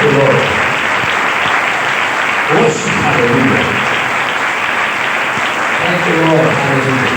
Thank you, Lord. Worship, hallelujah. Thank you, Lord, hallelujah.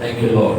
Thank you, Lord.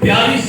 42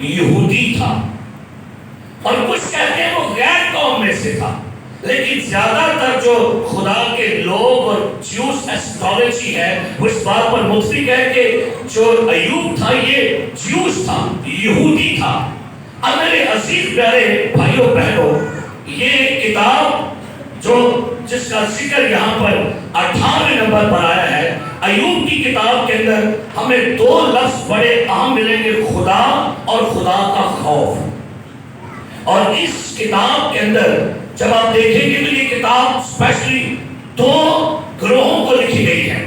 یہودی تھا، اور کچھ کہتے ہیں وہ غیر قوم میں سے تھا، لیکن زیادہ تر جو خدا کے لوگ اور جیوس ایسٹرالوجی ہے وہ اس بات پر متفق ہے کہ جو ایوب تھا یہ جیوس تھا، یہودی تھا۔ اب میرے عزیز پیارے بھائیوں بہنوں، یہ کتاب جس کا ذکر یہاں پر 18 نمبر پر آیا ہے، ایوب کی کتاب کے اندر ہمیں دو لفظ بڑے اہم ملیں گے، خدا اور خدا کا خوف۔ اور اس کتاب کے اندر جب آپ دیکھیں گے تو یہ کتاب اسپیشلی دو گروہوں کو لکھی گئی ہے،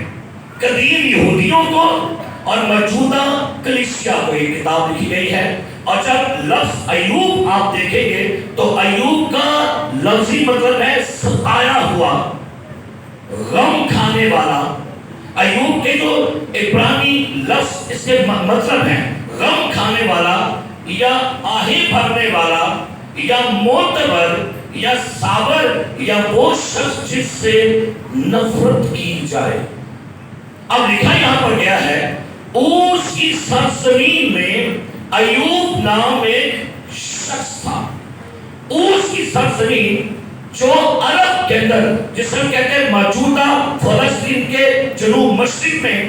قدیم یہودیوں کو اور موجودہ کلیسیا کو یہ کتاب لکھی گئی ہے۔ اور جب لفظ ایوب آپ دیکھیں گے تو ایوب کا لفظی مطلب ہے ستایا ہوا، غم کھانے والا۔ ایوب کے جو عبرانی لفظ اس کے مطلب ہے غم کھانے والا یا آہیں بھرنے والا یا معتبر یا صابر یا وہ شخص جس سے نفرت کی جائے۔ اب لکھا یہاں پر گیا ہے اوس کی سرزمین میں ایوب نام ایک شخص تھا۔ اوس کی سرزمین جو عرب کے اندر جس ہم کہتے ہیں موجودہ فلسطین کے جنوب مشرق میں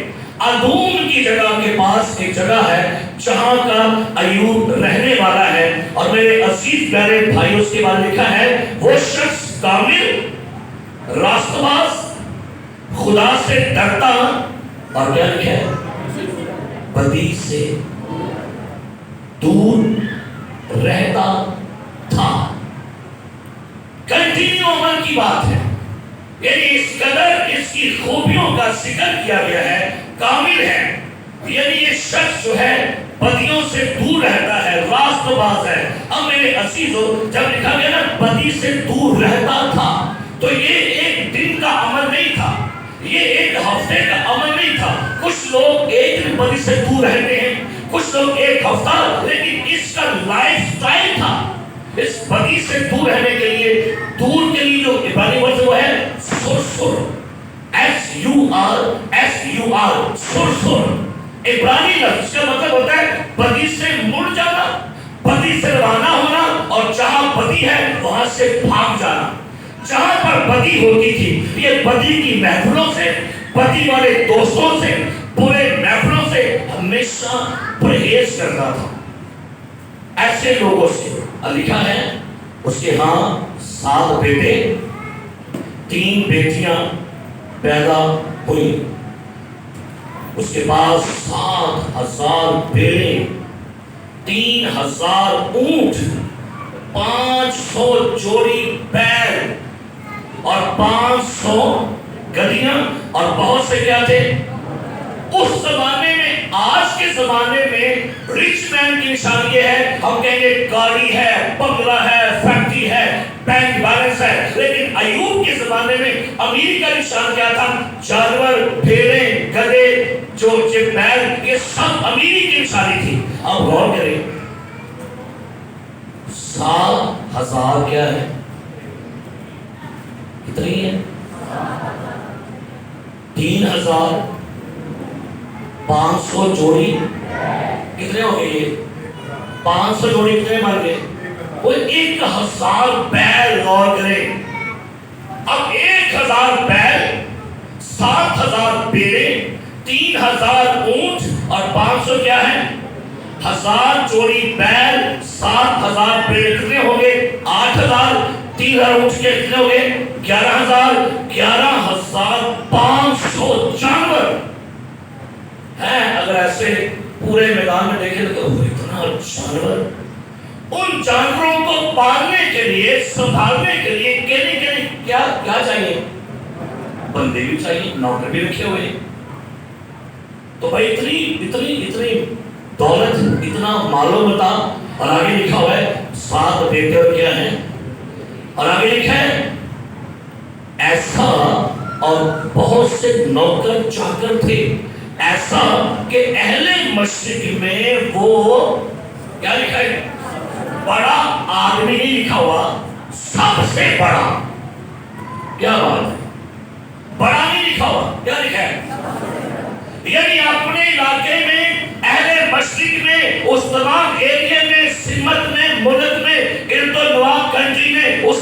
ادوم کی جگہ کے پاس ایک جگہ ہے جہاں کا ایوب رہنے والا ہے۔ اور میرے عزیز پیارے بھائیوں اس کے بعد لکھا ہے وہ شخص کامل، راست باز، خدا سے ڈرتا اور کیا لکھا ہے بدی سے دور رہتا تھا۔ کنٹینیو عمل کی بات ہے، یعنی اس قدر اس کی خوبیوں کا ذکر کیا گیا ہے، کامل ہے، یعنی یہ شخص جو ہے بدیوں سے دور رہتا ہے، راست باز ہے۔ اب میرے عزیزو جب لکھا گیا نا بدی سے دور رہتا تھا تو یہ ایک دن کا عمل نہیں تھا، یہ ایک ہفتے کا عمل نہیں تھا۔ کچھ لوگ ایک دن بدی سے دور رہتے ہیں، کچھ لوگ ایک ہفتہ، لیکن اس کا لائف سٹائل تھا اس بدی سے دور رہنے کے لیے۔ دور کے لیے جو عبرانی لفظ وہ ہے سرسر، SUR، سرسر عبرانی لفظ کا مطلب ہوتا ہے بدی سے مڑ جانا، بدی سے روانہ ہونا، اور جہاں بدی ہے وہاں سے بھاگ جانا۔ جہاں پر بدی ہوتی تھی یہ بدی کی محفلوں سے، بدی والے دوستوں سے، برے محفلوں سے ہمیشہ پرہیز کرتا تھا، ایسے لوگوں سے۔ لکھا ہے اس کے ہاں 7 بیٹے 3 بیٹیاں پیدا ہوئی، اس کے پاس 7,000 بیڑے، 3,000 اونٹ، 500 جوڑی بیل اور 500 گدیاں، اور بہت سے کیا تھے اس زمانے میں۔ آج کے زمانے میں رچ مین کی نشانی یہ ہے، ہم کہیں گے گاڑی ہے، بنگلہ ہے، فیکٹری ہے، بینک بیلنس ہے، لیکن ایوب کے زمانے میں امیر کا نشان کیا تھا؟ جانور، بھیڑیں، گدھے، جو بیل، یہ سب امیری کی نشانی تھی۔ اب غور کریں 7,000 کیا ہے؟ کتنی ہے؟ 3,500 جوڑی کتنے ہو گئے؟ یہ 500 جوڑی کتنے بن گئے؟ وہ 1,000 بیل۔ غور کریں اب 1,000 بیل، 7,000 بیڑے، 3,000 اونٹ اور 500 کیا ہے؟ 1,000 جوڑی بیل، 7,000 بیڑے کتنے ہو گئے؟ 8,000، 3,000 اونٹ کے کتنے ہو گئے؟ 11,000، 11,500 جانور ہیں۔ اگر ایسے پورے میدان میں دیکھیں تو اتنا جانور، ان جانوروں کو پالنے کے لیے، سنبھالنے کے لیے کیا چاہیے؟ بندے بھی چاہیے، نوکر بھی رکھے ہوئے۔ تو بھائی اتنی دولت، اتنا مال و متاع، اور آگے لکھا ہوا ہے 7 بیٹے اور کیا ہیں، اور آگے لکھا ہے ایسا، اور بہت سے نوکر چاکر تھے، ایسا کہ اہل مشرق میں وہ کیا لکھا ہے؟ بڑا آدمی نہیں لکھا ہوا، سب سے بڑا۔ کیا بات ہے؟ بڑا نہیں لکھا ہوا، کیا لکھا ہے؟ یعنی اپنے علاقے میں اہل مشرق میں اس تمام ایریا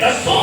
10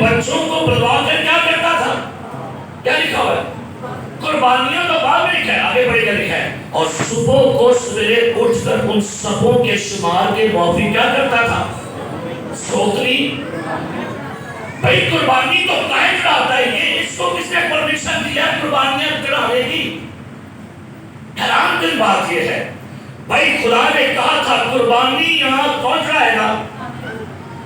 بچوں کو بلوا کر کیا کرتا تھا؟ کیا لکھا ہوا ہے؟ قربانیاں تو بعد میں لکھا ہے، آگے بڑھ کے لکھا ہے، اور صبح کو سویرے اٹھ کر ان سبوں کے شمار کے موافق کیا کرتا تھا؟ سوتلی۔ بھائی قربانی تو کائیں چڑھاتا ہے یہ، اس کو کس نے پرمیشن دیا قربانیاں چڑھانے کی؟ حیران کن بات یہ ہے، بھائی خدا نے کہا تھا قربانی یہاں کون چڑھائے گا؟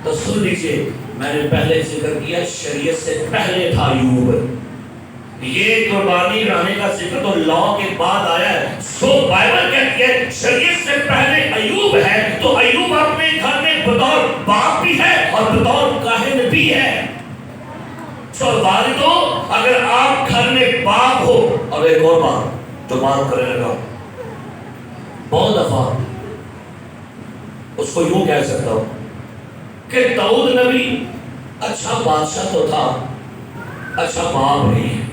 تو سن لیجیے، میں نے پہلے ذکر کیا شریعت سے پہلے تھا ایوب۔ یہ قربانی لانے کا ذکر تو لاء کے بعد آیا ہے، سو بائبل کہتی ہے شریعت سے پہلے ایوب ہے، تو ایوب اپنے گھر میں بطور باپ بھی ہے اور بطور کاہن بھی ہے۔ سو والدو، اگر آپ گھر میں باپ ہو، اور ایک اور بات جو بات کرنے لگا، بہت دفعہ اس کو یوں کہہ سکتا ہوں کہ داؤد نبی اچھا بادشاہ تو تھا، اچھا باپ نہیں ہے۔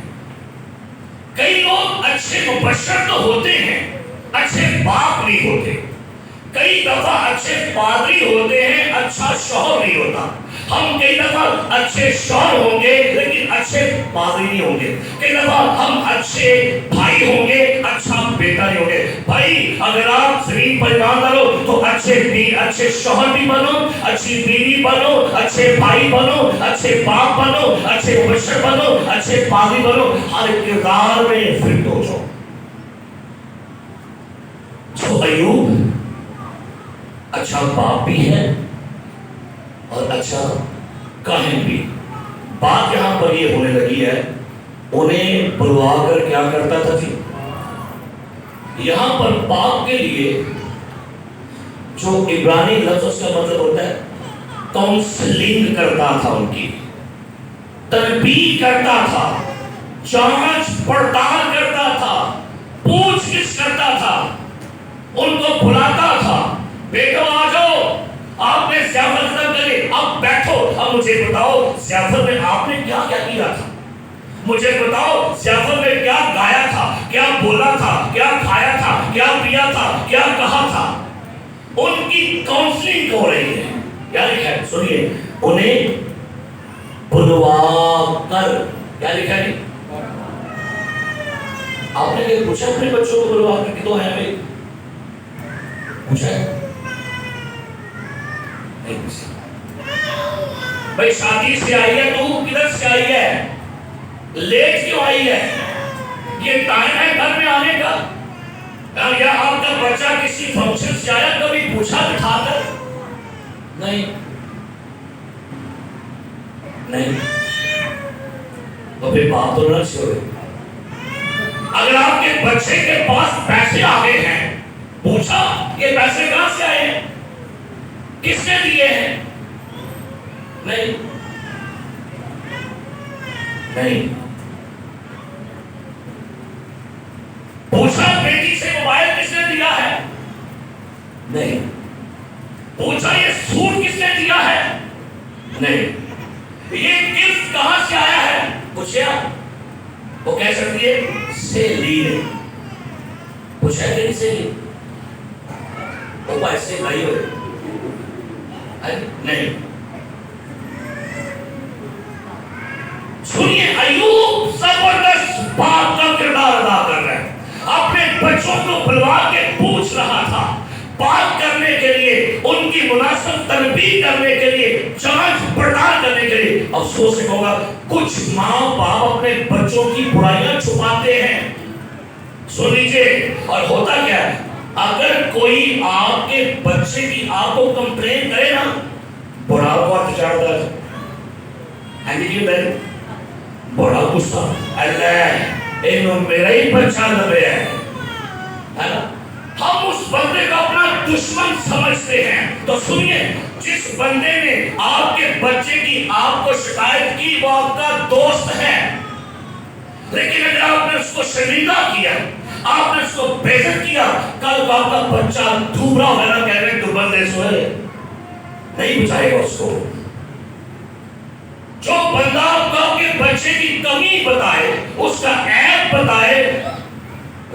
کئی لوگ اچھے مبشر تو ہوتے ہیں، اچھے باپ نہیں ہوتے۔ کئی دفعہ اچھے پادری ہوتے ہیں، اچھا شوہر نہیں ہوتا۔ ہم کئی دفعہ اچھے شوہر ہوں گے لیکن اچھے پادری نہیں ہوں گے۔ کئی دفعہ ہم اچھے بھائی ہوں گے، اچھا بیٹا نہیں ہوں گے۔ بھائی اگر آپ زمین پر ایمان ڈالو تو اچھے شوہر بھی بنو، اچھی بیوی بنو، اچھے بھائی بنو، اچھے باپ بنو، اچھے مبشر بنو، اچھے پادری بنو، ہر کردار میں فٹ ہو جاؤ۔ تو ایوب اچھا باپ بھی ہے اور اچھا کاہن بھی۔ بات یہاں پر یہ ہونے لگی ہے، انہیں بلوا کر کیا کرتا تھا جی؟ یہاں پر باپ کے لیے جو عبرانی لفظ اس کا مطلب ہوتا ہے کاؤنسلنگ کرتا تھا، ان کی تدبیر کرتا تھا، جانچ پڑتال کرتا تھا، پوچھ گچھ کرتا تھا، ان کو بلاتا تھا، بیٹو آ جاؤ، آپ نے ضیافت ختم کری، اب بیٹھو، اب مجھے بتاؤ ضیافت میں آپ نے کیا کیا کیا تھا؟ مجھے بتاؤ ضیافت میں کیا گایا تھا، کیا بولا تھا، کیا کھایا تھا، کیا پیا تھا، کیا کہا تھا؟ ان کی کاؤنسلنگ ہو رہی ہے۔ کیا لکھا ہے سنیے، انہیں بلوا کر، کیا لکھا ہے؟ آپ نے کہ پوچھا اپنے بچوں کو بلوا کر کہ تو ہے بھائی؟ پوچھا ہے؟ بھائی شادی سے آئی ہے تو کدھر سے آئی ہے؟ لیٹ کیوں آئی ہے؟ یہ ٹائم ہے گھر میں آنے کا؟ یا آپ کا بچہ کسی فنکشن سے آیا کبھی پوچھا دکھا کر؟ نہیں نہیں، تو پھر بات تو نہ چھوڑے۔ اگر آپ کے بچے کے پاس پیسے آ گئے ہیں، پوچھا یہ پیسے کہاں سے آئے ہیں، کس نے دیے ہیں؟ نہیں نہیں۔ پوچھا بیٹی سے موبائل کس نے دیا ہے؟ نہیں۔ پوچھا یہ سوٹ کس نے دیا ہے؟ نہیں۔ یہ گفٹ کہاں سے آیا ہے؟ پوچھا؟ وہ کہہ سکتی ہے سے لی ہے۔ پوچھا کہ نہیں سے لی؟ وہ پیسے لائی ہوئے؟ نہیں۔ سنیے، ایوب زبردست باپ کا کردار ادا کر رہے ہیں، اپنے بچوں کو بلوا کے پوچھ رہا تھا، بات کرنے کے لیے، ان کی مناسب تنبیہ کرنے کے لیے، جانچ پڑتال کرنے کے لیے۔ افسوس سے ہوگا کچھ ماں باپ اپنے بچوں کی برائیاں چھپاتے ہیں۔ سن لیجیے، اور ہوتا کیا ہے، اگر کوئی آپ کے بچے کی آپ کو کمپلین کرے نا، بڑا وقت چڑھتا ہے، بڑا غصہ، اللہ انہوں میرا ہی بچہ لبے ہے نا؟ ہم اس بندے کا اپنا دشمن سمجھتے ہیں۔ تو سنیے، جس بندے نے آپ کے بچے کی آپ کو شکایت کی وہ آپ کا دوست ہے، لیکن اگر آپ نے اس کو شرمندہ کیا، آپ نے اس کو بے عزت کیا، کل آپ کا بچہ دھوبرا ہوگا نا، کہہ رہے تو بندے سوئے نہیں بچائے گا اس کو۔ جو بندہ آپ کے بچے کی کمی بتائے، اس کا عیب بتائے،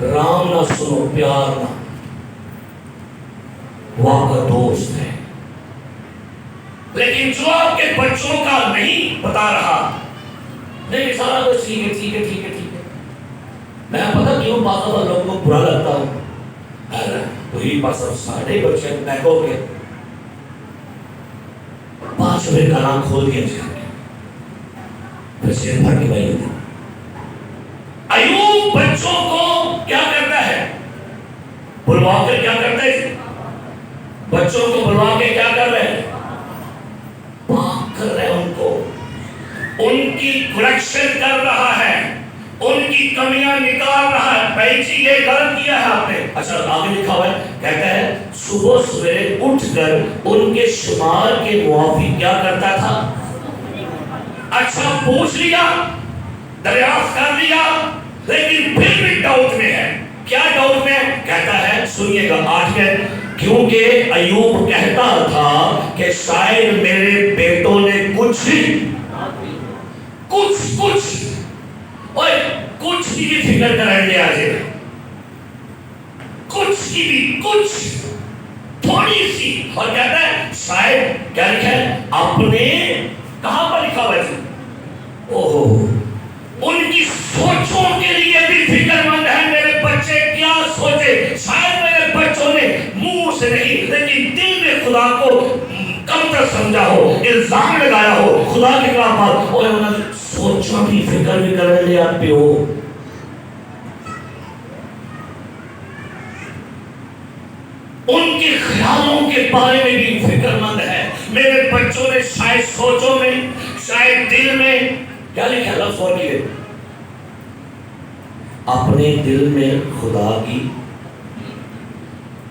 رام نہ سنو، پیار نہ، وہ آپ کا دوست ہے۔ لیکن جو آپ کے بچوں کا نہیں بتا رہا، نہیں سارا کچھ ٹھیک ہے ٹھیک ہے ٹھیک ہے ٹھیک ہے، میں پتہ کیوں بعض لوگوں کو برا لگتا ہوں، وہی پاس سارے بچے بیکو کے 5 روپے کا نام کھول دیا جائے پھر سیر بھر کے بھائی ہوتے۔ ایوب بچوں کو کیا کرتا ہے؟ بلوا کے کیا کرتا ہے؟ بچوں کو بلوا کے کیا کر رہے ہیں؟ پاک کر رہے ہیں ان کو، ان کی کریکشن کر رہا ہے، ان کی کمیاں نکال رہا ہے۔ بھائی جی یہ غلط کیا ہے آپ نے، اچھا آگے لکھا ہوا ہے، کہتا ہے صبح سویرے اٹھ کر ان کے شمار کے موافق کیا کرتا تھا؟ اچھا پوچھ لیا، دریافت کر لیا، لیکن پھر بھی ڈاؤٹ میں ہے۔ کیا ڈاؤٹ میں؟ کہتا ہے سنیے گا 8 میں، کیونکہ ایوب کہتا تھا کہ شاید میرے بیٹوں نے کچھ کی بھی فکر کریں گے آج، کچھ کی بھی کچھ تھوڑی سی، اور کہتا ہے شاید کیا لکھا ہے اپنے، کہاں پر لکھا ہوا ہے؟ اوہو، ان کی سوچوں کے لیے بھی فکر مند ہے، میرے بچے کیا سوچے۔ شاید میرے بچوں نے منہ سے نہیں لیکن دل میں خدا کو کم تر سمجھا ہو، الزام لگایا ہو خدا کے خلاف، اور انہوں نے سوچوں کی فکر بھی کرنے لے آپ پہ ہو۔ ان کے خیالوں کے بارے میں بھی فکر مند ہے، میرے بچوں نے شاید سوچوں میں، شاید دل میں، کیا لکھا لفظ اور کیے، اپنے دل میں خدا کی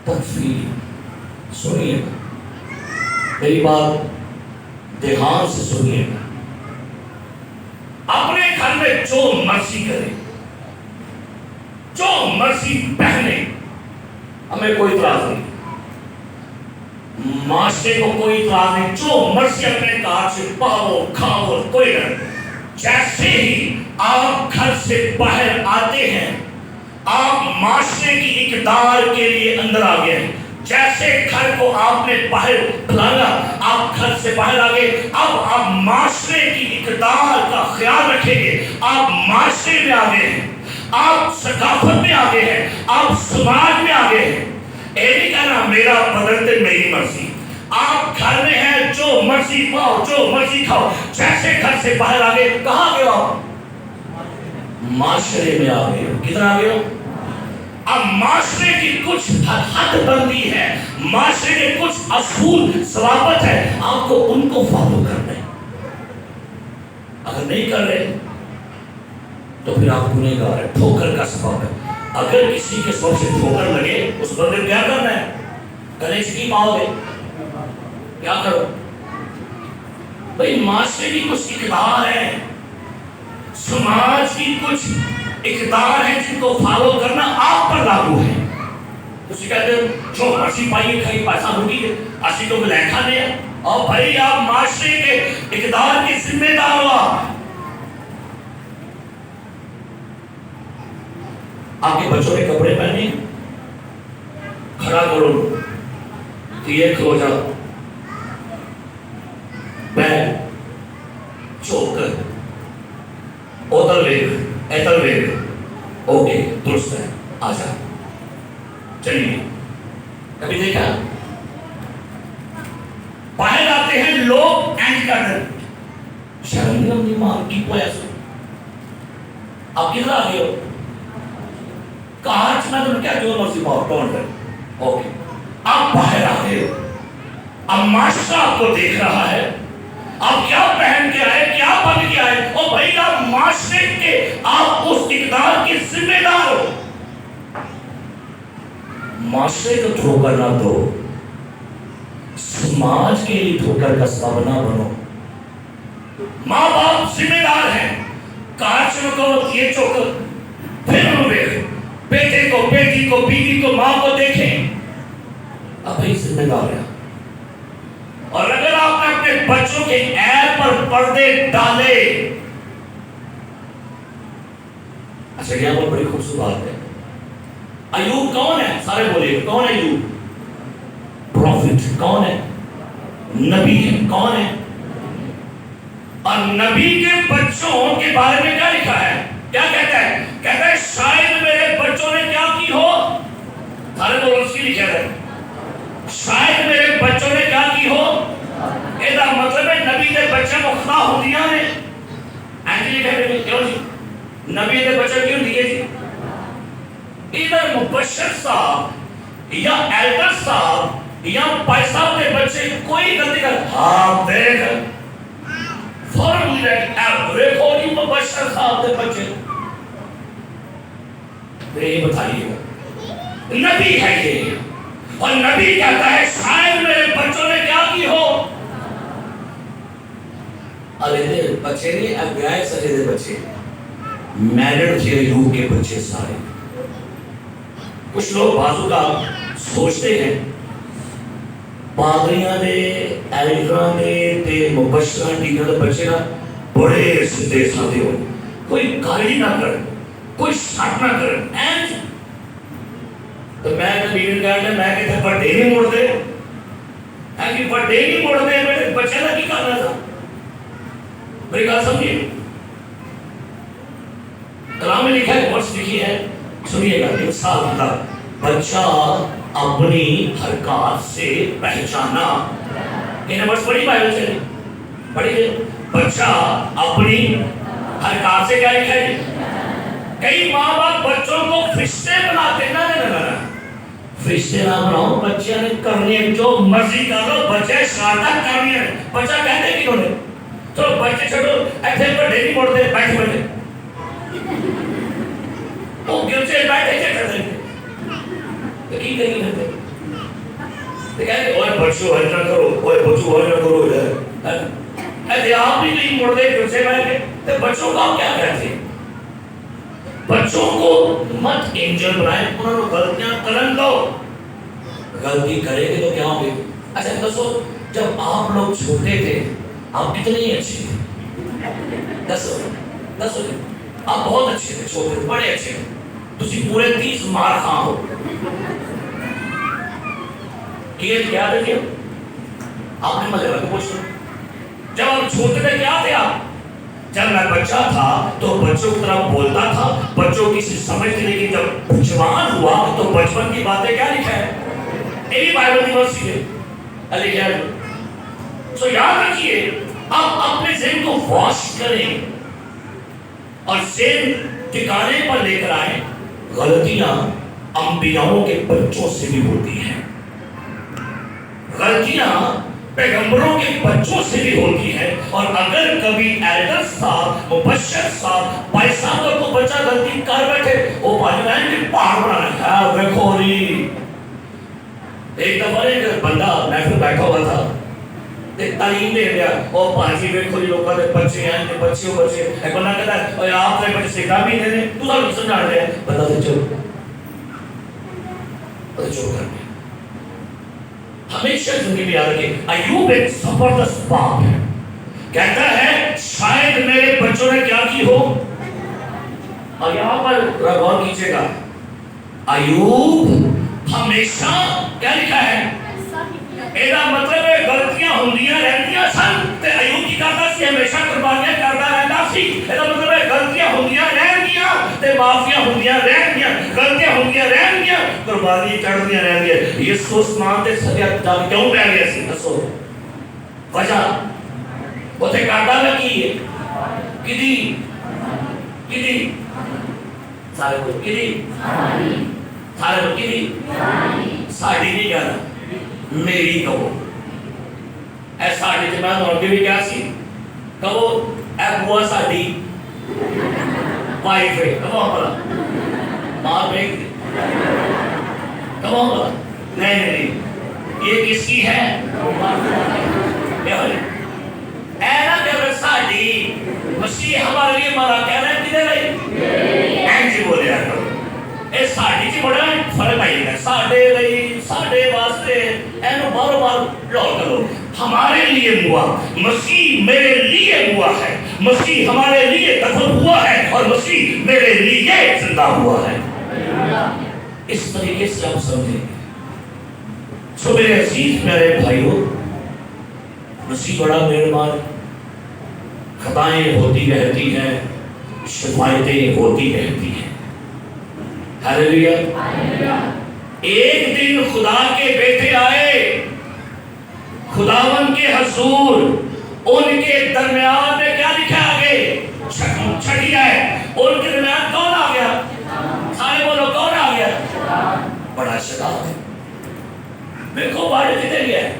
تدفین۔ سنیے میری بات دھیان سے سنیے، اپنے گھر میں جو مرضی کرے، جو مرضی پہنے، ہمیں کوئی اعتراض نہیں، معاشرے کو کوئی اعتراض نہیں، جو مرضی اپنے کار سے پاؤ کھاؤ، کوئی نہیں۔ جیسے ہی آپ گھر سے باہر آتے ہیں، آپ معاشرے کی اقدار کے لیے اندر آ گئے ہیں۔ جیسے گھر کو آپ نے باہر کھلانا، آپ گھر سے باہر آ گئے، اب آپ معاشرے کی اقدار کا خیال رکھیں گے، آپ معاشرے میں آ گئے ہیں، آپ ثقافت میں آ گئے ہیں، آپ سماج میں آ گئے ہیں۔ اے نہیں کہنا میرا بدلتے میری مرضی، آپ گھر میں ہیں، جو مرضی پاؤ جو مرضی کھاؤ۔ جیسے گھر سے باہر آ گئے، کہاں گئے آپ؟ معاشرے میں آ گئے۔ کدھر آ گئے ہو؟ اب معاشرے کی کچھ حد بندی ہے، معاشرے کے کچھ اصول ضوابط ہے، آپ کو ان کو فالو کرنا ہے۔ اگر نہیں کر رہے تو پھر آپ گنہگار ہیں، ٹھوکر کا سبب ہے۔ اگر کسی کے سب سے ٹھوکر لگے، اس بندے کو کیا کرنا ہے؟ گلے چکی پاؤ گے، کیا کرو بھئی؟ معاشرے کی کچھ اقدار ہے، سماج کی کچھ اقدار ہے جن کو فالو کرنا آپ پر لاگو ہے۔ تسی کہتے ہیں جو مرضی پائیے کھائیے، پیسہ لوٹی ہے، اسی کو لے کھانے ہیں، اور بھائی آپ معاشرے کے اقدار کے ذمہ دار ہو۔ آپ کے بچوں نے کپڑے پہنے، کھڑا کرو، یہ کھو جاؤ، بیگ چوکر ادھر ویگ ادھر ویگ، اوکے درست ہے، آجا چلیے۔ کبھی دیکھا باہر آتے ہیں لوگ اینڈ کر دیں، شرم نہیں مانگی کوئی ایسا، آپ کدھر آ گئے ہو؟ کہاں چنا تم کیا جو مرضی پاؤ ڈونٹ کر، اوکے آپ باہر آ گئے ہو، اب معاشرہ آپ کو دیکھ رہا ہے، آپ کیا پہن کے آئے، کیا بن کے آئے، اور بھائی آپ معاشرے کے، آپ اس اقدار کے ذمہ دار ہو۔ معاشرے کو ٹھوکر نہ دو، سماج کے لیے ٹھوکر کا سبب نہ بنو۔ ماں باپ ذمہ دار ہیں، کہاں چمکو یہ چوکر، پھر انہوں نے بیٹے کو، بیٹی کو، بیوی کو، ماں کو دیکھیں، اب ہی ذمہ دار ہے۔ اور اگر آپ نے اپنے بچوں کے عیب پر پردے ڈالے، اچھا یہ بہت بڑی خوبصورت بات ہے۔ ایوب کون ہے؟ سارے بولے کون ہے ایوب؟ پروفٹ کون ہے؟ نبی ہے. کون ہے؟ اور نبی کے بچوں کے بارے میں کیا لکھا ہے؟ کیا کہتا ہے؟ کہتا ہے شاید میرے بچوں نے کیا کی ہو. سارے تو اس کی لکھا ہے شاید میرے بچوں نے کیا کی ہو. یہ مطلب ہے نبی کے بچے کو خدا ہو دیا نے. ایسے کہتے ہیں کیوں جی نبی کے بچے کیوں دیے جی؟ ادھر مبشر صاحب یا ایلڈر صاحب یا پائی صاحب کے بچے کوئی غلطی کر ہاں دیکھ فوراً دیکھو جی مبشر صاحب کے بچے. یہ بتائیے نبی ہے یہ اور نبی کہتا ہے شاید میرے بچوں نے کیا کی ہو. ارے بچے نہیں ابیائے سجے دے بچے میرڈ تھے ایوب کے بچے سارے. کچھ لوگ بازو کا سوچتے ہیں پادریاں دے ایلڈراں دے تے مبشراں ٹیکاں دے بچے نا بڑے سدھے سادے ہو کوئی گالی نہ کر کوئی شک نہ کر. تو میں بیوی کہا میں کہتے بڑے نہیں موڑ دے کہ بڑے نہیں موڑ دے میرے بچے کا کی کرنا تھا. میری بات سمجھیے کلام میں لکھا ہے ورس لکھی ہے سنیے گا. مثال کا بچہ اپنی حرکات سے پہچانا. انہیں ورس پڑھی بائبل سے پڑھیے. بچہ اپنی حرکات سے کیا لکھا ہے. کئی ماں باپ بچوں کو فرشتے بناتے نہ فرشتے نہ بناؤ بچے نے کرنی ہے جو مرضی کر لو بچے شرارت کرنی ہے. بچہ کہتے کیوں نے چلو بچے چھوڑو ایسے بڑے نہیں موڑتے بیٹھے بیٹھے وہ کیوں سے بیٹھے چکر دیں گے تو کی کہیں گے تو کہتے اوہ بچوں حج نہ کرو اوہ بچوں حج نہ کرو ایسے آپ بھی نہیں موڑتے کیوں سے بیٹھے تو بچوں کا کیا کہتے ہیں. بچوں کو مت انجل بنائیں انہوں نے غلطیاں کرن دو. غلطی کرے گے تو کیا ہوں گے. اچھا دسو جب آپ لوگ چھوٹے تھے آپ کتنے اچھے تھے. دسو آپ بہت اچھے تھے چھوٹے تھے بڑے اچھے تھے. تسی پورے 30 مار خاں ہو کیے کیا تھے آپ نے مجھے لگا پوچھ لو جب آپ چھوٹے تھے کیا تھے آپ. جب میں بچہ تھا تو بچوں کی طرح بولتا تھا بچوں کی سمجھ نہیں کی. جب جوان ہوا تو بچپن کی باتیں کیا لکھا ہے میری بائبل یونیورسٹی ہے لکھا ہے. سو یاد رکھیے آپ اپنے ذہن کو واش کریں اور ذہن ٹھکانے پر لے کر آئیں. غلطیاں انبیاؤں کے بچوں سے بھی ہوتی ہیں. غلطیاں پیغمبروں کے بچوں سے بھی ہوتی ہے. اور اگر کبھی ایلڈر صاحب مبشر صاحب بھائی صاحب کو بچہ غلطی کر بیٹھے وہ بھائی کہ پہاڑ بنانا ہے دیکھو نہیں. ایک دفعہ ایک بندہ محفل بیٹھا ہوا تھا تعلیم دے دیا اور پانچی دیکھو یہ لوگوں کے بچے ہیں بچے ایک بندہ کہتا ہے اور آپ نے بچے سیکھا بھی نہیں تو سب سمجھا رہے ہیں بندہ سے چلو کر دیا. ہمیشہ زندگی میں یاد رکھیں ایوب ایک زبردست باپ ہے. کہتا ہے شاید میرے بچوں نے کیا کی ہو. اور یہاں پر غور کیجئے گا ایوب ہمیشہ کیا لکھا ہے ایسا مطلب ہے غلطیاں ہوندیاں رہندیاں سن تے ایوب کی کرتا سی ہمیشہ قربانیاں کرتا رہتا سی. ایسا مطلب ہے غلطیاں ہوندیاں رہندیاں تے معافیاں ہوندیاں رہندیاں غلطیاں ہوندیاں رہندیاں قربانی چڑھدیاں رہندیاں. یسوع اسمان تے سجا کیوں بیٹھ گیا سی دسو وجہ اوتھے کردا لگی ہے کدی سارے کو کدی سارے کو کدی ساڈی نہیں گل میری کہو اے ساڈی تے میں اور بھی کیا سی کہو اے بوا ساڈی وائف ہے کہو بڑا ماں بیٹھ کہو بڑا نہیں یہ کس کی ہے اے نا کہ ساڈی مسیح ہمارے لیے مرا کہہ رہے ہیں کدے لئی اینجی بولے کرو اے ساڈی جی بڑا فرق آئی ہے ساڈے لئی ساڈے واسطے اینو بار بار لوٹ کرو. ہمارے لیے ہوا مسیح میرے لیے ہوا ہے مسیح ہمارے لیے دفن ہوا ہے اور مسیح میرے لیے زندہ ہوا ہے. اس طریقے سے آپ سمجھیں گے. سو میرے عزیز میرے بھائیوں مسیح بڑا مہربان، خطائیں ہوتی رہتی ہیں، شفایتیں ہوتی رہتی ہیں۔ ہاللیلویہ۔ ایک دن خدا کے بیٹے آئے خداوند کے حضور، ان کے درمیان میں کیا لکھا آگے؟ چھٹی ہے، ان کے درمیان کون آ گیا؟ سارے بولو کون آ گیا؟ بڑا شیطان ہے۔ دیکھو بارے کدھر گیا ہے؟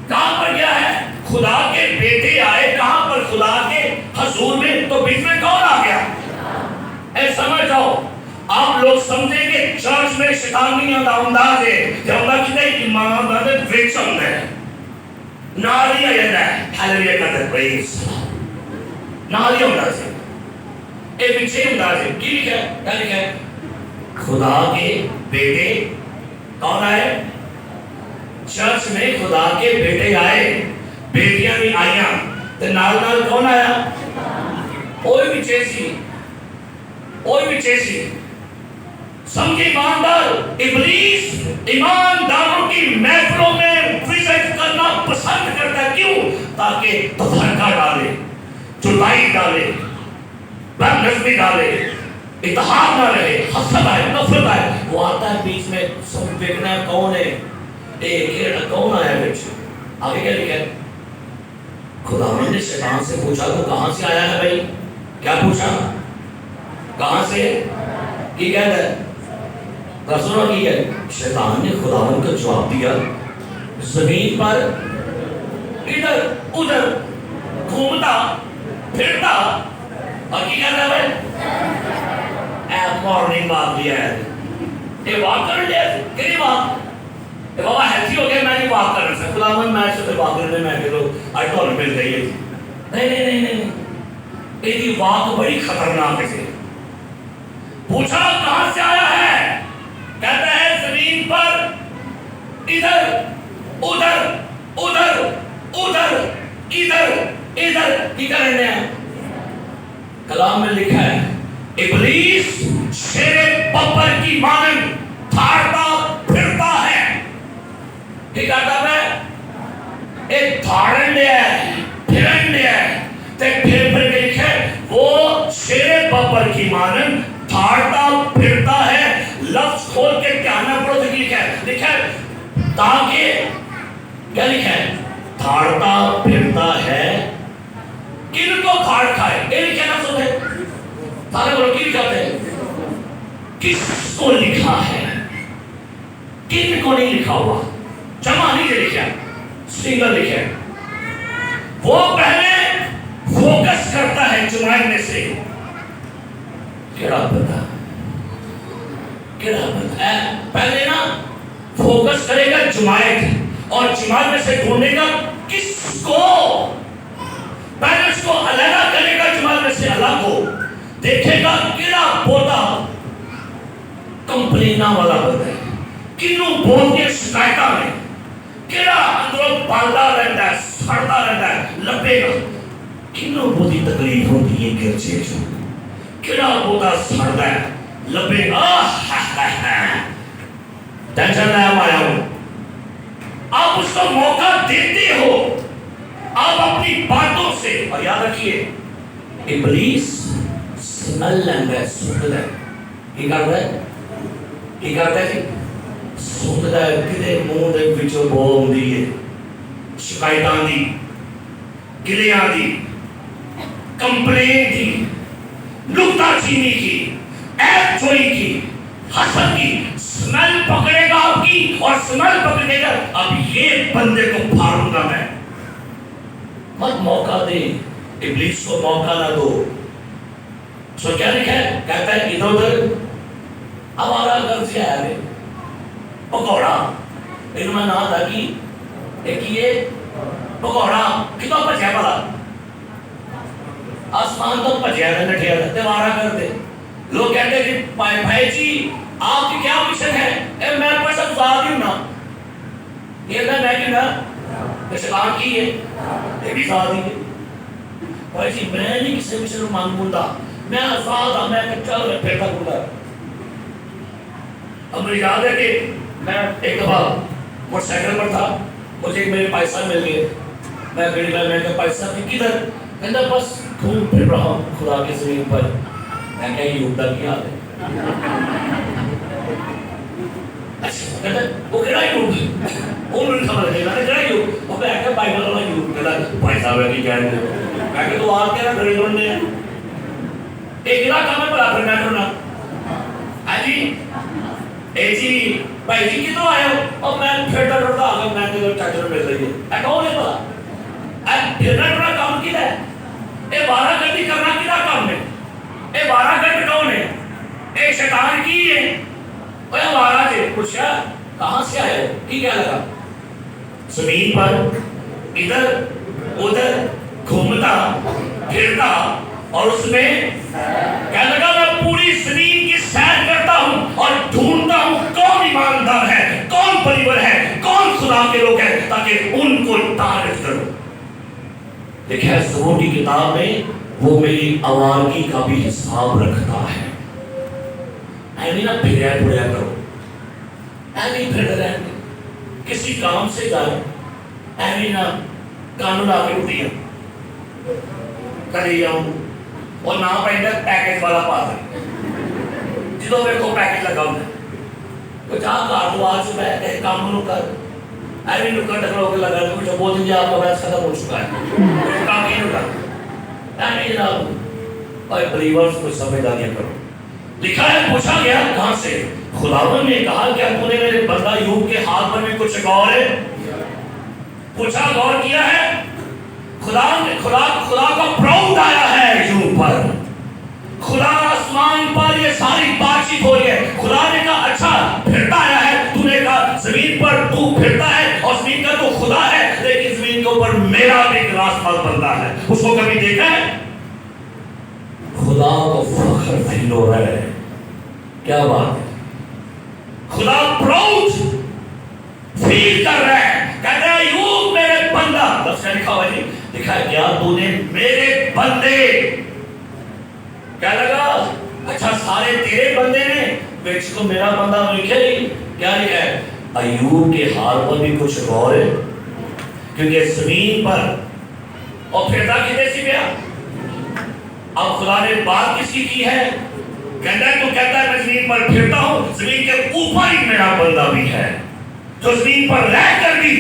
کہاں پر گیا ہے؟ خدا کے بیٹے آئے کہاں پر؟ خدا کے حضور میں، تو بیچ میں کون آ گیا؟ اے سمجھ جاؤ، آپ لوگ سمجھیں کہ چرچ میں شیطانی انداز ہے، جب تک کہ ایمان دار ویچن ہے، ناریہ یدا ہے، ہاللیلویہ کہتے پریز، ناریہ انداز ہے، اے پیچھے انداز ہے، کی لکھا ہے؟ کیا لکھا ہے؟ خدا کے بیٹے کون آئے؟ چرچ میں خدا کے بیٹے آئے، بیٹیاں بھی آئیاں، تو نال نال کون آیا؟ کوئی بھی چیزی، کوئی بھی چیزی سمجھے ایماندار، ابلیس ایمانداروں کی محفلوں میں وزٹ کرنا پسند کرتا ہے، کیوں؟ تاکہ تفرقہ ڈالے، جدائی ڈالے، بد نظمی ڈالے، اتحاد نہ رہے، حسد آئے، نفرت آئے، وہ آتا ہے بیچ میں، سب دیکھنا ہے کون ہے، کون آیا بیچ؟ آگے کیا لکھا ہے؟ خداوند نے شیطان سے پوچھا تو کہاں سے آیا ہے بھائی؟ کیا پوچھا؟ کہاں سے؟ کی کہتا ہے؟ رسولہ کی ہے؟ شیطان نے خداوند کا جواب دیا، زمین پر ادھر ادھر گھومتا پھرتا، اور کی کہتا ہے بھائی؟ اے مارننگ واک دیا ہے، یہ واک کر لیا ہے، کہنی واک؟ بابا ہیلتھی ہو گیا، میں نہیں واک کرنا سکتا، خداوند میں سے واک کرنے میں کہ تو آج تو مل گئی ہے۔ نہیں نہیں نہیں نہیں، یہ واک بڑی خطرناک ہے۔ پوچھا کہاں سے آیا ہے؟ کہتا ہے زمین پر ادھر ادھر ادھر ادھر ادھر ادھر ادھر رہنے ہیں۔ کلام میں لکھا ہے ابلیس شیر ببر کی مانند تھاڑتا پھرتا ہے۔ کی کہتا ہے؟ ایک تھاڑن لیا ہے، پھرن لیا ہے، تے پھر کے لکھا ہے وہ شیر ببر کی مانند تھاڑتا پھرتا ہے۔ لفظ کھول کے کہنا پڑو تو لکھا ہے، لکھا ہے تاکہ کیا لکھا ہے؟ تھاڑتا پھرتا ہے، کن کو تھاڑ کھائے؟ یہ لکھا ہے لفظ ہے، سارے بولو کی لکھا ہے؟ کس کو لکھا ہے؟ کن کو نہیں لکھا ہوا، جمع نہیں لکھا، سنگل لکھا ہے۔ وہ پہلے فوکس کرتا ہے جماعت میں سے، کیڑا پتا پہلے نا فوکس کرے گا جماعت، اور جماعت میں سے ڈھونڈے گا کس کو، پہلے اس کو علیحدہ کرے گا، جماعت میں سے الگ ہو، دیکھے گا کیڑا پودا کمپلینا والا ہوتا ہے، کنوں بہت کے شکایتہ میں کیڑا اندروں پالدا رہتا ہے، سڑتا رہتا ہے، لپے گا، کنوں بہت ہی تکلیف ہوتی ہے گرچے جو کیڑا پودا سڑتا ہے، لپے گا، ٹینشن نہ آیا ہوں۔ آپ اس کو موقع دیتے ہو، آپ اپنی باتوں سے، اور یاد رکھیے ابلیس سمل لینگا ہے، سنگل ہے، کی کرتا ہے؟ کی کرتا ہے جی؟ سنگل ہے، کدے مون دے وچوں بول دی ہے، شکایتاں دی، گلیاں دی، کمپلین دی، نکتہ چینی کی، ایپ چوری کی، حسد کی، سمیل پکڑے گا آپ کی، اور سمیل پکڑے گا اب یہ بندے کو پھاڑوں گا میں۔ مت موقع دے، ابلیس کو موقع نہ دو۔ سو کیا لکھا ہے؟ کہتا ہے ادھر ادھر ہمارا گھر سے آیا ہے پکوڑا، انہوں میں نہ تھا کہ ایک یہ پکوڑا کتنا پچھے پڑا، آسمان تو پچھے ہے، نٹھے ہے، تیوارا کرتے۔ لوگ کہتے ہیں کہ بھائی جی آپ کی کیا مشن ہے؟ اے میں پاس اب ذات ہی ہوں نا، یہ کہا میں کہ نا شیطان کی ہے، یہ بھی ذات ہی ہے۔ بھائی جی میں نہیں کسی مشن مان بولتا، میں آزاد ہوں، میں چل رہا پھرتا بولتا۔ اب مجھے یاد ہے کہ میں ایک دفعہ موٹر سائیکل پر تھا، مجھے ایک میرے بھائی صاحب مل گئے، میں گھڑی میں کہا بھائی صاحب کدھر؟ کہتا بس گھوم پھر رہا ہوں خدا کی زمین پر. میں کہا یہ یوگتا کی یاد ہے. اچھا کہتا وہ کہڑا یوگ؟ وہ مجھے سمجھ نہیں میں نے کہڑا یوگ؟ وہ میں کہا بائبل والا یوگ. کہتا بھائی صاحب ہے کی کہہ رہے ہو؟ میں کہا تو آپ کہہ رہا گھڑی بننے ہیں ایک گرا کام ہے بلا پھر میں کرنا. ہاں جی اے جی بھائی جی کتوں آئے ہو؟ اور میں پھرتا ڈرتا آ گیا. میں نے چاچر مل رہی ہے اے کون ہے پتا پھرنا ڈرنا کام کی ہے؟ اے 12 گھنٹے کرنا کیا کام ہے؟ اے 12 گھنٹے کون ہے؟ اے شیطان کی ہے. اوے ہمارا جی پوچھا کہاں سے آئے ہو؟ کی کیا لگا؟ زمین پر ادھر ادھر گھومتا پھرتا اور اس میں کیا لگا میں پوری زمین کی سیر کرتا ہوں اور ڈھونڈتا ہوں کون ایماندار ہے, کون بلیور ہے, کون خدا کے لوگ ہیں تاکہ ان کو تعریف کروں. دیکھیں زبور کی کتاب میں وہ میری آوارگی کا بھی حساب رکھتا ہے. ایویں نہ پھریا پھریا کرو, ایویں پھر رہے کسی کام سے جائے ایویں نہ قانون آ کے اٹھیا کری جاؤں اور نہ پہنتا پیکج والا پاس ہے جدو میرے کو پیکج لگا ہوتا ہے تو جا کار تو آج بیٹھ کے کام نو کر ایویں نکڑ ٹکڑ ہو کے لگا ہے کچھ بہت دن آپ کا بحث ختم ہو چکا ہے کام ہی نہیں ہوتا ایویں جناب اور بلیورز کو سمجھداریاں کرو. لکھا ہے پوچھا گیا کہاں سے؟ خداوند نے کہا کیا تو نے میرے بندہ یوب کے ہاتھ پر میں کچھ غور ہے؟ پوچھا غور کیا ہے؟ خدا کا پراؤڈ آیا ہے یوب پر. خدا آسمان پر یہ ساری بات چیت ہو رہی ہے. خدا نے کہا اچھا پھرتا آیا ہے, تو نے کہا زمین پر تو پھرتا ہے اور زمین کا تو خدا ہے, لیکن زمین کے اوپر میرا بھی ایک راستہ بنتا ہے. اس کو کبھی دیکھا ہے؟ خدا کو فخر فیل ہو رہا ہے. کیا بات ہے؟ خدا پراؤڈ فیل کر رہا ہے, کہتا ہے یوب میرے بندہ. لفظ لکھا ہوا ہے, لکھا ہے کیا تو نے میرے بندے. کیا لگا اچھا سارے تیرے بندے نے بیچ کو میرا بندہ لکھے نہیں. کیا لکھا ہے؟ ایوب کے حال پر بھی کچھ غور ہے کیونکہ زمین پر اور پھرتا کتنے سی گیا. اب خدا نے بات کس کی ہے؟ کہتا ہے تو کہتا ہے میں زمین پر پھرتا ہوں, زمین کے اوپر ہی میرا بندہ بھی ہے جو زمین پر رہ کر بھی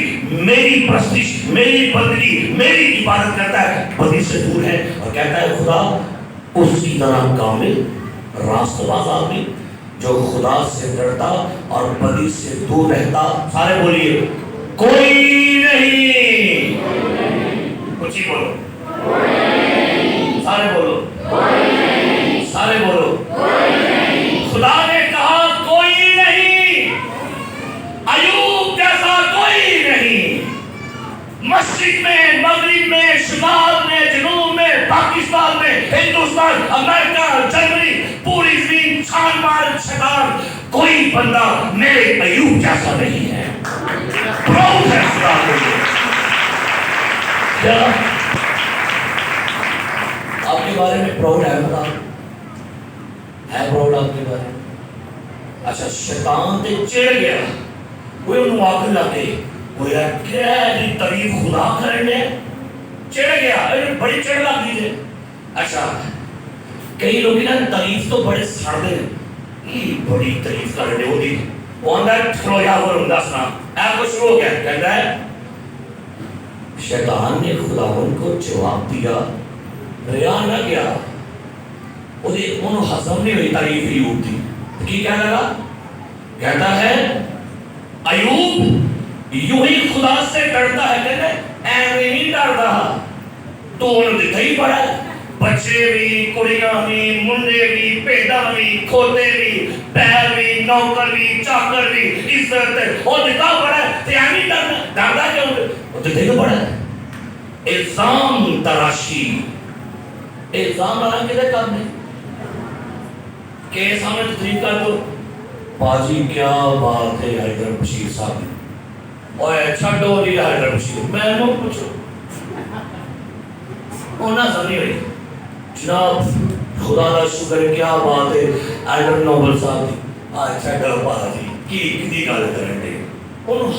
میری پرستش, میری بندگی, میری عبادت کرتا ہے, بدی سے دور ہے. اور کہتا ہے خدا اس کی طرح کامل راست باز آدمی جو خدا سے ڈرتا اور بدی سے دور رہتا. سارے بولیے کوئی نہیں. کچھ ہی بولو, سارے بولو, سارے بولو. خدا نے کہا کوئی نہیں, ایوب جیسا کوئی نہیں. مشرق میں, مغرب میں, شمال میں, جنوب میں, پاکستان میں, ہندوستان, امریکہ, جرمنی, پوری زمین چھان مار چھتار, کوئی بندہ میرے ایوب جیسا نہیں ہے. پراؤڈ ہے خدا کے لیے. کیا آپ کے بارے میں پراؤڈ ہے؟ خدا ہے پراؤڈ آپ کے بارے میں. اچھا شیطان تے چڑھ گیا, کوئی انہوں آکر لگے کوئی کہہ تعریف خدا کرنے چڑھ گیا, بڑی چڑھ لگ دیجئے. اچھا کئی لوگ نا تعریف تو بڑے سڑ دے بڑی تعریف کرنے ہوتی وہ اندر ٹھرو یا وہ رندہ سنا اے کچھ شروع ہو گیا. کہتا ہے شیطان نے خداوند کو جواب دیا, ریا نہ گیا, انہوں ہضم نہیں ہوئی تعریف ایوب تھی. کی کہنے لگا؟ کہتا ہے ایوب یوں ہی خدا سے ڈرتا ہے. کہتا ہے ایویں نہیں ڈر رہا, تو انہوں دیتا ہی پڑا ہے. بچے بھی, کڑیاں بھی, منڈے بھی, پیدا بھی, کھوتے بھی, بیل بھی, نوکر بھی, چاکر بھی, عزت اور دیتا پڑا ہے. تو ایویں ڈرنا, ڈردا کیوں؟ وہ دیتا ہی پڑا ہے. الزام تراشی, الزام لگا کدھر کرنے کے سامنے تقریر کر دو. باجی کیا بات ہے حیدر بشیر صاحب, اوے چھڈو دی حیدر بشیر, میں نو پوچھو اونا سمجھ ہوئی جناب خدا کا شکر کیا بات ہے حیدر نوبل صاحب دی. چھڈو باجی کی کدی گل کرن دے, انہوں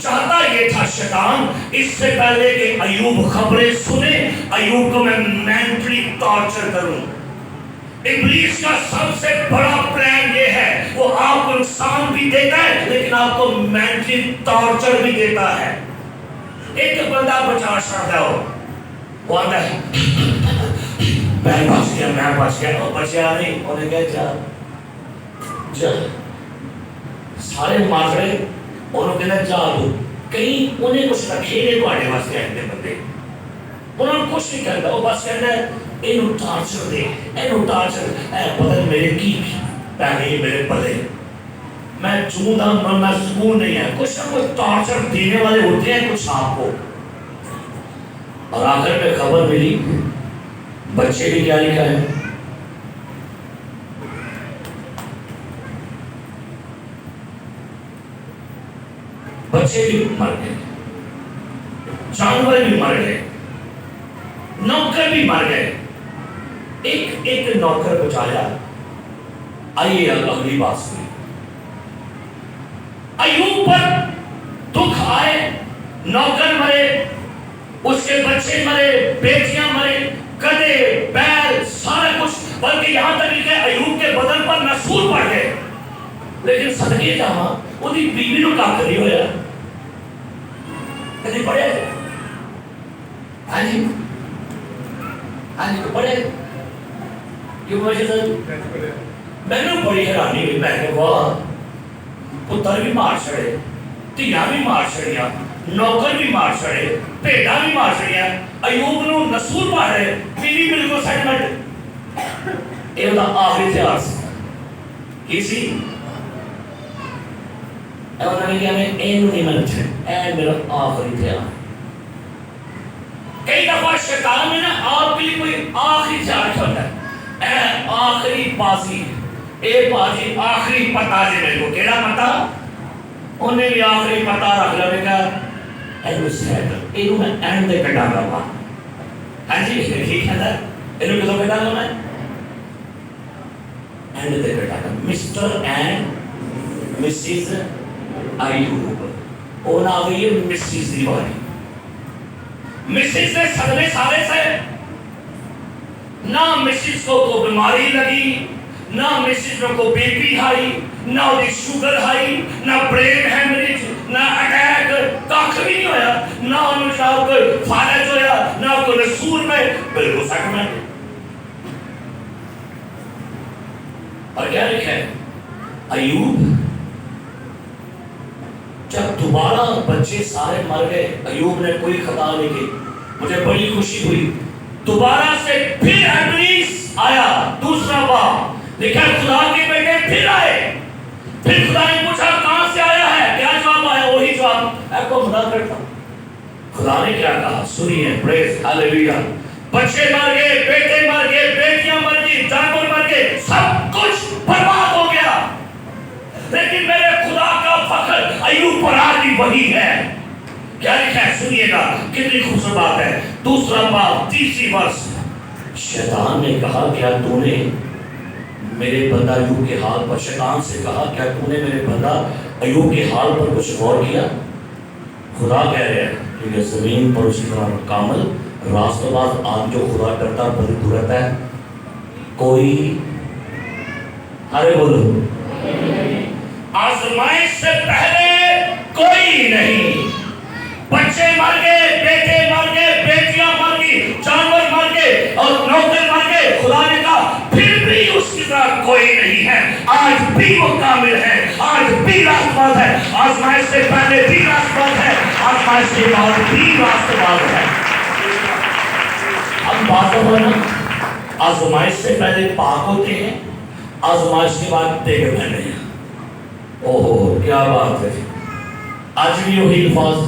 چاہتا یہ تھا شیطان اس سے پہلے کہ ایوب خبریں سنے، ایوب کو میں مینٹلی ٹارچر کروں۔ ابلیس کا سب سے بڑا پلان یہ ہے، وہ آپ کو نقصان بھی دیتا ہے لیکن آپ کو مینٹلی ٹارچر بھی دیتا ہے۔ ایک بندہ بچا سکتا ہو، وہ آتا ہے میں بچ گیا، وہ بچیا نہیں، انہیں کہا جا سارے مارے، انہوں کہنا جا دو، کہیں انہیں کچھ رکھے نہیں پاڑے واسطے آئندے بندے، انہوں نے کچھ نہیں کرتا، وہ بس کہنا ہے اینو ٹارچر دے، اینو ٹارچر، اے پتہ میرے کی پہلے میرے پلے، میں چوندا میں سکون نہیں ہے، کچھ نہ کچھ ٹارچر دینے والے ہوتے ہیں کچھ آپ کو۔ اور آخر میں خبر ملی، بچے بھی کیا لکھا ہے، بچے بھی مر گئے، جانور بھی مر گئے، نوکر بھی مر گئے، ایک نوکر بچایا۔ آئیے اگلی بات سنیے، ایوب پر دکھ آئے، نوکر مرے، اس کے بچے مرے، بیٹیاں مرے، گدھے، بیل، سارا کچھ، بلکہ یہاں تک کہ ایوب کے بدن پر نسور پڑ گئے، لیکن صدقے جہاں وہی بیوی نو کا کری ہویا کدی پڑھے؟ ہاں جی پڑھے کیوں میں نے بڑی حیرانی ہوئی، میں کہ واہ، پتر بھی مار چھڑے، دھیاں بھی مار چھڑیاں، نوکر بھی مار چھڑے، بھیڈاں بھی مار چھڑیاں، ایوب نو نسور پڑھ رہے، بیوی بالکل سیٹلمنٹ۔ یہ ہوتا آخری تیار سی کی سی، انہوں نے کہا میں اینو نہیں منچے، اے میرا آخری تیار۔ کئی دفعہ شیطان نے نا آپ کے لیے کوئی آخری تیار کرتا ہے، اے آخری بازی، اے بازی آخری پتا جی میرے کو، کیڑا پتا؟ انہیں بھی آخری پتا رکھ لیا، نے کہا اینو سیٹل، اینو میں اینڈ دے کٹا گا۔ ہاں جی ٹھیک ہے نا، اینو کدو کٹا گا میں؟ اینڈ دے کٹا گا۔ مسٹر اینڈ مسز ایوب، اور آ گئی ہے مسز دی باری۔ مسز نے صدمے سارے سے، نہ مسز کو کوئی بیماری لگی، نہ مسز کو بی پی ہائی، نہ شوگر ہائی، نہ برین ہیمریج، نہ اٹیک، کاکھ بھی نہیں ہویا، نہ انہوں نے کوئی فالج ہویا، نہ کوئی نسور میں، بالکل سیٹلمنٹ۔ اور کیا لکھا ہے؟ ایوب جب دوبارہ بچے سارے مر گئے، ایوب نے کوئی خطا نہیں کی، مجھے بڑی خوشی ہوئی، دوبارہ سے پھر ابلیس آیا، دوسرا بار لکھا خدا کے بیٹے پھر آئے، پھر خدا نے پوچھا کہاں سے آیا ہے، کیا جواب آیا؟ وہی جواب، اے کو خدا کرتا۔ خدا نے کیا کہا؟ سنیے، پریز ہاللیلویہ، بچے مر گئے، بیٹے مر گئے، بیٹیاں مر گئی، جانور مر گئے، سب کچھ برباد ہو گیا، لیکن میرے خدا کا فخر ایوب پر آج بھی وہی ہے۔ کیا لکھا ہے؟ سنیے گا، کتنی خوبصورت بات ہے۔ دوسرا باب 30 ورس، شیطان نے کہا کیا تو نے میرے بندہ ایوب کے حال پر، شیطان سے کہا کیا تو نے میرے بندہ ایوب کے حال پر کچھ غور کیا؟ خدا کہہ رہے ہیں کہ زمین پر اسی طرح کامل راست و باز آدمی جو خدا ڈرتا بڑی دورت ہے، کوئی ارے بولو آزمائش سے پہلے کوئی نہیں۔ بچے مر گئے، بیٹے مر گئے، بیٹیاں مر گئی، جانور مر گئے اور نوکر مر گئے، خدا نے کہا پھر بھی اس کی طرح کوئی نہیں ہے، آج بھی وہ کامل ہے، آج بھی راست باز ہے، آزمائش سے پہلے بھی راست باز ہے، آزمائش کے بعد بھی راست باز ہے۔ اب بات ہونا، آزمائش سے پہلے پاک ہوتے ہیں، آزمائش کے بعد دیکھ بہنے ہیں۔ اوہ کیا بات ہے، آج بھی وہی الفاظ،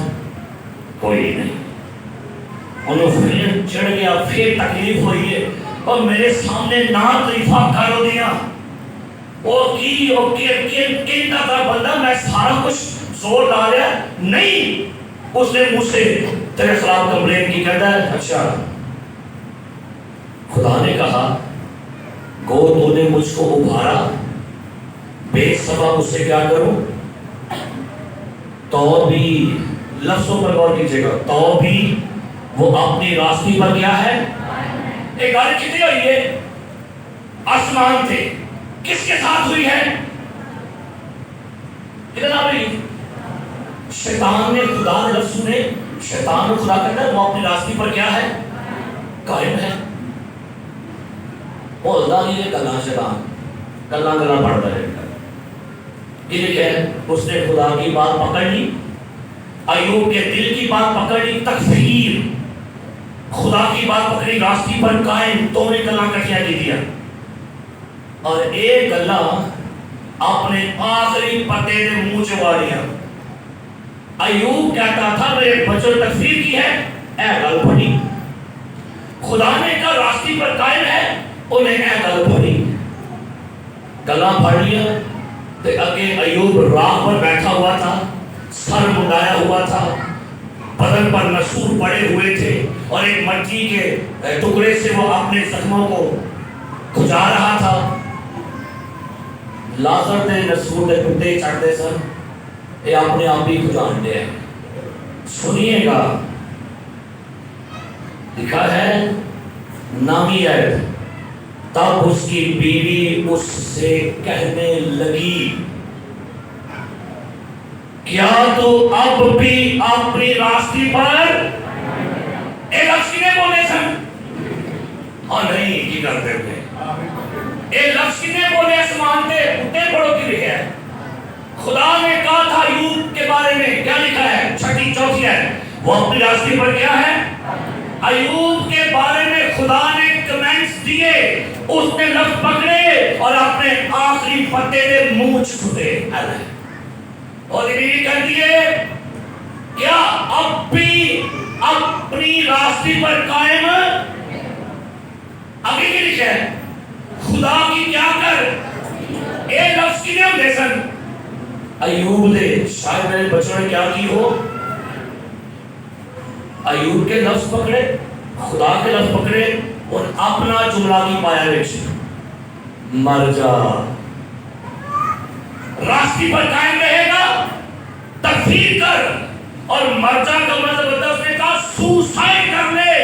کوئی نہیں۔ انہوں پھر چڑھ گیا، پھر تکلیف ہوئی ہے، اور میرے سامنے نا طریفہ کرو دیا، وہ کی کہتا تھا بندہ میں سارا کچھ زور ڈالیا نہیں، اس نے مجھ سے تیرے خلاف کمپلین کی، کہتا ہے اچھا خدا نے کہا گو تو نے مجھ کو ابھارا، بے سبب اس سے کیا کروں؟ تو بھی لفظوں پر غور کیجیے گا, تو بھی وہ اپنی راستے پر کیا ہے. ایک گاڑی کتنی ہوئی ہے, آسمان تھے, کس کے ساتھ ہوئی ہے, کتنا ہوئی, شیطان نے, خدا نے لفظ سنے, شیطان نے خدا کہتا ہے وہ اپنی راستے پر کیا ہے, قائم ہے. بولتا نہیں ہے گلا, شیطان گلا گلا پڑتا ہے. یہ لکھا ہے اس نے خدا کی بات پکڑ لی, ایوب کے دل کی بات پکڑ لی, تکفیر, خدا کی بات پکڑی, راستے پر قائم, تو نے گلا کٹیا دے دیا. اور ایک گلا اپنے آخری پتے نے منہ چبا لیا. ایوب کہتا تھا میرے بچوں تکفیر کی ہے, اے گل پڑی. خدا نے کہا راستے پر قائم ہے, انہیں اے گل پڑی, گلا پھڑ لیا. تو اگے ایوب راہ پر بیٹھا ہوا تھا, سر مڈایا ہوا تھا, بدن پر نسور پڑے ہوئے تھے, اور ایک مٹی کے ٹکڑے سے وہ اپنے زخموں کو کھجا رہا تھا. لازر نے نسور دے ٹکڑے چڑھتے سر, یہ اپنے آپ ہی کھجان دے. سنیے گا, لکھا ہے نامی ہے, تب اس کی بیوی اس سے کہنے لگی, کیا تو اب بھی اپنی راستے پر, ایک لفظ کنے بولے سن, ہاں نہیں کی کرتے ہوئے, ایک لفظ کنے بولے اسمان پہ, اتنے بڑوں کی لکھا ہے. خدا نے کہا تھا ایوب کے بارے میں, کیا لکھا ہے, چھٹی چوتھی ہے, وہ اپنی راستے پر کیا ہے. ایوب کے بارے میں خدا نے کمنٹس دیے, اس نے لفظ پکڑے اور اپنے آخری پتے نے منہ چھوٹے, اور یہ کہہ دیے کیا اب بھی اپنی راستے پر قائم. آگے کی لکھا ہے خدا کی کیا کر, ایک لفظ کی نہیں دے سن. ایوب نے, شاید میرے بچوں نے کیا کی ہو, ایوب کے لفظ پکڑے, خدا کے لفظ پکڑے, اور اپنا جملہ کی پایا رکھے, مر جا, راستے پر قائم رہے گا, تکفیر کر, اور مر جا کا مطلب ہوتا ہے اس نے کہا سوسائڈ کر لے.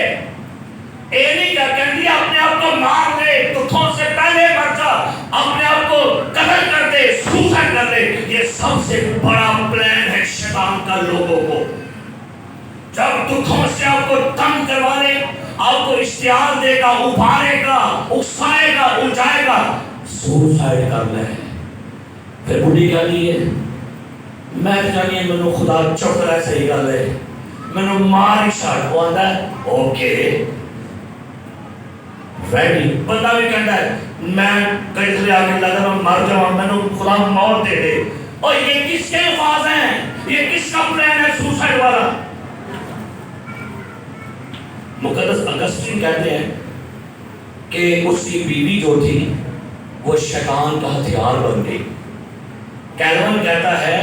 اے نہیں کہہ دیا اپنے آپ کو مار لے, دکھوں سے پہلے مر جا, اپنے آپ کو قتل کر دے, سوسائڈ کر لے. یہ سب سے بڑا پلان ہے شیطان کا لوگوں کو. جب دکھوں سے آپ کو تنگ کروانے, آپ کو اشتہار دے گا, ابھارے گا, اکسائے گا, الجھائے گا, سوسائڈ کر لے. پھر بڑھی کہہ لیے میں جانیے مینوں خدا چپ رہا صحیح گل ہے, مینوں مار ہی چھڑ, وہ آندا ہے اوکے ریڈی. بندہ بھی کہتا ہے میں کئی سے آگے لگا میں مر جاؤں, مینوں خدا موت دے دے. اور یہ کس کے الفاظ ہیں, یہ کس کا پلان ہے سوسائڈ والا. مقدس اگسٹین کہتے ہیں کہ اس کی بیوی جو تھی وہ شیطان کا ہتھیار بن گئی. کیلون کہتا ہے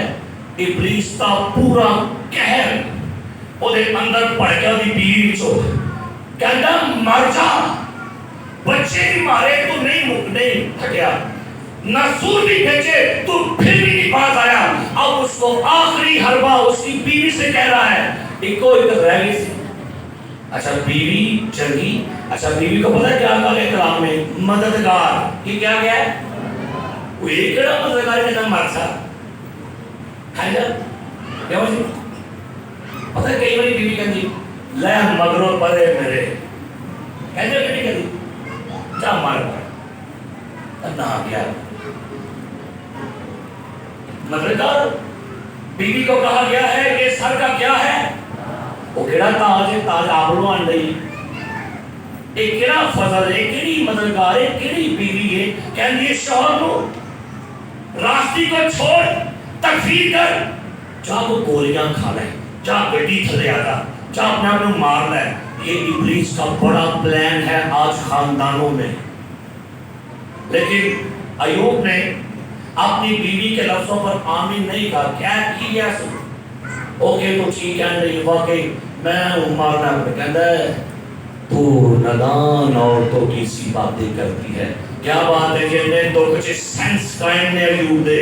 ابلیس کا پورا قہر وہ دے اندر پڑ گیا دی بیوی چو, کہتا مر جا, بچے بھی مارے تو نہیں ہٹیا, نسور بھی بھیجے تو پھر بھی نہیں باز آیا. اب اس کو آخری حربہ اس کی بیوی سے کہہ رہا ہے, ایک رہ گئی سی. اچھا بیوی چنگی, اچھا بیوی کو پتہ کیا کہا ہے کلام میں, مددگار. یہ کیا گیا ہے, وہ ایک کڑا مددگار کے نام مرسا ہے جا, کیا وجہ پتہ ہے کئی باری بیوی کہتی لے مگروں پرے میرے, کہتے ہیں کہ نہیں, جا مار پڑ نہ کیا. مددگار بیوی کو کہا گیا ہے کہ سر کا کیا ہے, وہ کہڑا تاج ہے, تاج آبرو آن رہی, ایک کہڑا فضل ہے, کہڑی مددگار ہے, کہڑی بیوی ہے. کہہ دیے شوہر کو راستے کو چھوڑ, تکفیر کر, جا وہ گولیاں کھا لے, جا گڈی تھلے آ جا, جا اپنے آپ کو مار لے. یہ ابلیس کا بڑا پلان ہے آج خاندانوں میں. لیکن ایوب نے اپنی بیوی کے لفظوں پر آمین نہیں کہا. کیا کیا سن اوکے تو ٹھیک ہے نہیں, واقعی میں مارنا پڑے. کہتا ہے تو نادان عورتوں کی سی باتیں کرتی ہے. کیا بات ہے جن نے تو کچھ سینس قائم نے ایوب دے,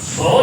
100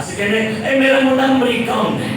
ਅਸੀਂ ਕਹਿੰਦੇ ਇਹ ਮੇਰਾ ਮੁੰਡਾ ਅਮਰੀਕਾ ਹੁੰਦਾ ਹੈ,